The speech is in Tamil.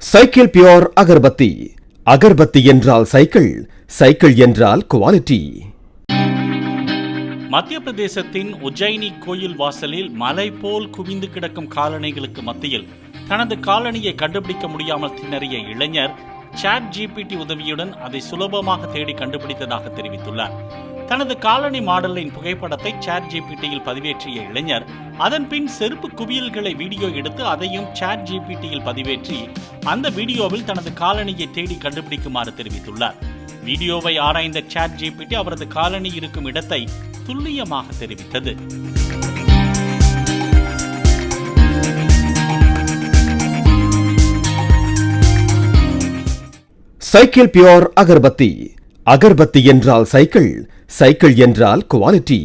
Cycle pure agarbatti. அகர்பத்தி என்றால் சைக்கிள், சைக்கிள் என்றால் குவாலிட்டி. மத்திய பிரதேசத்தின் உஜ்ஜயினி கோயில் வாசலில் மலை போல் குவிந்து கிடக்கும் காலணிகளுக்கு மத்தியில் தனது காலணியை கண்டுபிடிக்க முடியாமல் திணறிய இளைஞர் ChatGPT உதவியுடன் அதை சுலபமாக தேடி கண்டுபிடித்ததாக தெரிவித்துள்ளார். தனது காலணி மாடலின் புகைப்படத்தை ChatGPTயில் பதிவேற்றிய இளைஞர் அதன் பின் செருப்பு குவியல்களை வீடியோ எடுத்து அதையும் ChatGPTயில் பதிவேற்றி அந்த வீடியோவில் தனது காலணியை தேடி கண்டுபிடிக்குமாறு தெரிவித்துள்ளார். வீடியோவை ஆராய்ந்த ChatGPT அவரது காலணி இருக்கும் இடத்தை துல்லியமாக தெரிவித்தது. Cycle pure agarbatti. அகர்பத்தி என்றால் சைக்கிள், சைக்கிள் என்றால் குவாலிட்டி.